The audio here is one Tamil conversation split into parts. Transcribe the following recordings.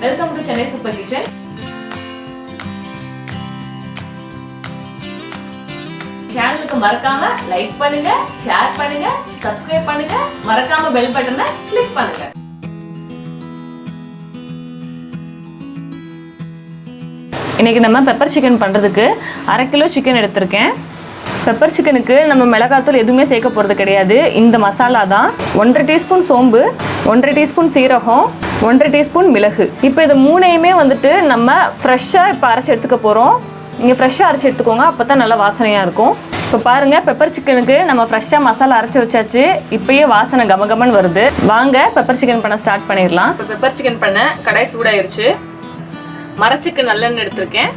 Welcome to Chennai super kitchen. சேனலுக்கு மறக்காம லைக் பண்ணுங்க, ஷேர் பண்ணுங்க, சப்ஸ்கிரைப் பண்ணுங்க, மறக்காம பெல் பட்டனை கிளிக் பண்ணுங்க. இன்னைக்கு நம்ம பெப்பர் சிக்கன் பண்றதுக்கு 1/2 கிலோ சிக்கன் எடுத்திருக்கேன். பெப்பர் சிக்கனுக்கு நம்ம மிளகாத்தூள் எதுவுமே சேர்க்க போகிறது கிடையாது. இந்த மசாலா தான் 1/2 டீஸ்பூன் சோம்பு, 1/2 டீஸ்பூன் சீரகம், 1/2 டீஸ்பூன் மிளகு. இப்போ இது மூணையுமே வந்துட்டு நம்ம ஃப்ரெஷ்ஷாக இப்போ அரைச்சி எடுத்துக்க போகிறோம். நீங்கள் ஃப்ரெஷ்ஷாக அரைச்சி எடுத்துக்கோங்க, அப்போ தான் நல்லா வாசனையாக இருக்கும். இப்போ பாருங்கள், பெப்பர் சிக்கனுக்கு நம்ம ஃப்ரெஷ்ஷாக மசாலா அரைச்சி வச்சாச்சு. இப்போயே வாசனை கமகமன் வருது. வாங்க பெப்பர் சிக்கன் பண்ண ஸ்டார்ட் பண்ணிடலாம். இப்போ பெப்பர் சிக்கன் பண்ண கடாய் சூடாயிருச்சு. மரச்சிக்கு நல்லெண்ணெய் எடுத்திருக்கேன்.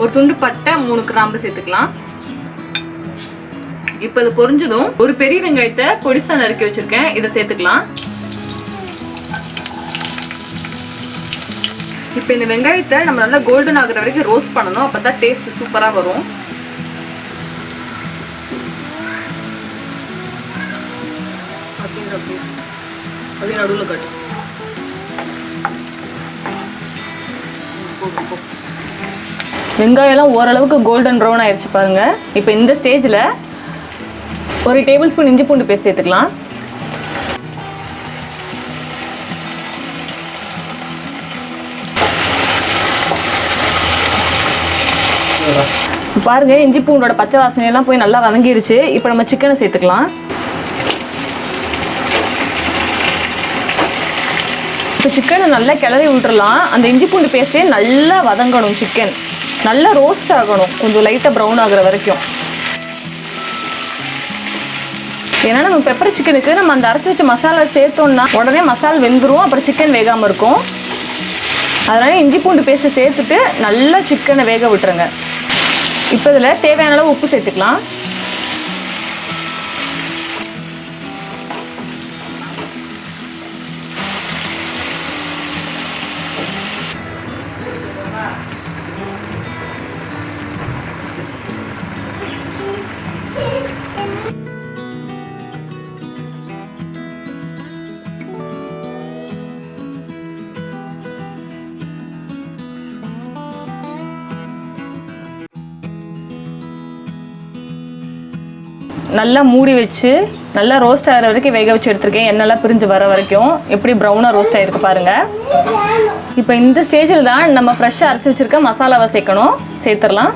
ஒரு துண்டு பட்டை, 3 கிராம்பு சேர்த்துக்கலாம். இப்போ இது பொரிஞ்சதும் ஒரு பெரிய வெங்காயத்தை பொடிசா நறுக்கி வச்சிருக்கேன், இதை சேர்த்துக்கலாம். இப்போ இந்த வெங்காயத்தை நம்ம நல்லா கோல்டன் ஆகுற வரைக்கும் ரோஸ்ட் பண்ணணும், அப்பதான் டேஸ்ட் சூப்பரா வரும். அப்படியே நடுவில் கட்டு. வெங்காயம்லாம் ஓரளவுக்கு கோல்டன் ப்ரௌன் ஆயிடுச்சு பாருங்க. இப்போ இந்த ஸ்டேஜில் ஒரு டேபிள் ஸ்பூன் இஞ்சி பூண்டு பேஸ்ட் சேர்த்துக்கலாம். பாருங்க, இஞ்சி பூண்டோட பச்சை வாசனையெல்லாம் போய் நல்லா வதங்கிருச்சு. இப்போ நம்ம சிக்கனை சேர்த்துக்கலாம். இப்போ சிக்கனை நல்லா கிளறி விட்டுறலாம். அந்த இஞ்சி பூண்டு பேஸ்ட்டே நல்லா வதங்கணும். சிக்கன் நல்லா ரோஸ்ட் ஆகணும், கொஞ்சம் லைட்டாக ப்ரௌன் ஆகுற வரைக்கும். ஏன்னா நம்ம பெப்பர் சிக்கனுக்கு நம்ம அந்த அரைச்சி வச்ச மசாலா சேர்த்தோம்னா உடனே மசாலா வெந்துடும், அப்புறம் சிக்கன் வேகாமல் இருக்கும். அதனால இஞ்சி பூண்டு பேஸ்ட்டை சேர்த்துட்டு நல்லா சிக்கனை வேக விட்டுருங்க. இப்போ இதில் தேவையான அளவு உப்பு சேர்த்துக்கலாம். நல்லா மூடி வச்சு நல்லா ரோஸ்ட் ஆகிற வரைக்கும் வேக வச்சு எடுத்துருக்கேன். எண்ணெய்லாம் பிரிஞ்சு வர வரைக்கும் எப்படி ப்ரௌனாக ரோஸ்ட் ஆகிருக்கு பாருங்கள். இப்போ இந்த ஸ்டேஜில் தான் நம்ம ஃப்ரெஷ்ஷாக அரைச்சி வச்சுருக்க மசாலாவை சேர்க்கணும். சேர்த்துடலாம்.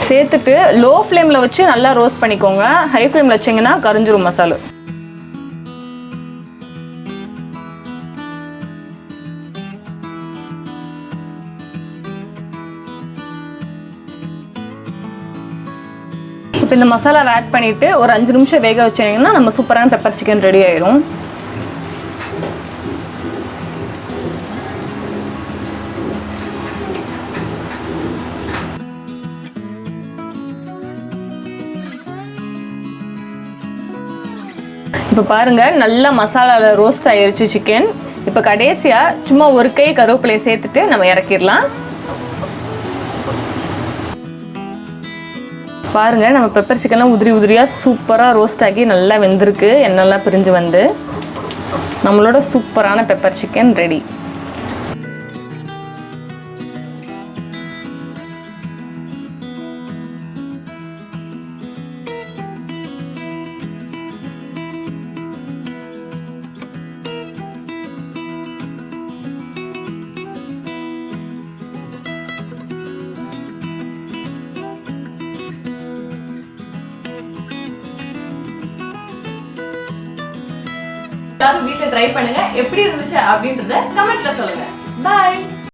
சேர்த்துட்டு லோ ஃப்ளேமில் வச்சு நல்லா ரோஸ்ட் பண்ணிக்கோங்க. ஹை ஃப்ளேமில் வச்சிங்கன்னா கரிஞ்சிரும் மசாலா. இப்போ இந்த மசாலாவை ஆட் பண்ணிவிட்டு ஒரு 5 நிமிஷம் வேக வச்சிங்கன்னா நம்ம சூப்பரான பெப்பர் சிக்கன் ரெடி ஆயிடும். இப்போ பாருங்கள், நல்லா மசாலாவில் ரோஸ்ட் ஆயிருச்சு சிக்கன். இப்போ கடைசியாக சும்மா ஒரு கை கருவேப்பிலையை சேர்த்துட்டு நம்ம இறக்கிடலாம். பாருங்கள், நம்ம பெப்பர் சிக்கன்லாம் உதிரி உதிரியாக சூப்பராக ரோஸ்ட் ஆகி நல்லா வெந்திருக்கு. எண்ணெய்லாம் பிரிஞ்சு வந்து நம்மளோட சூப்பரான பெப்பர் சிக்கன் ரெடி. எல்லாரும் வீட்ல ட்ரை பண்ணுங்க. எப்படி இருந்துச்சு அப்படின்றத கமெண்ட்ல சொல்லுங்க. பை.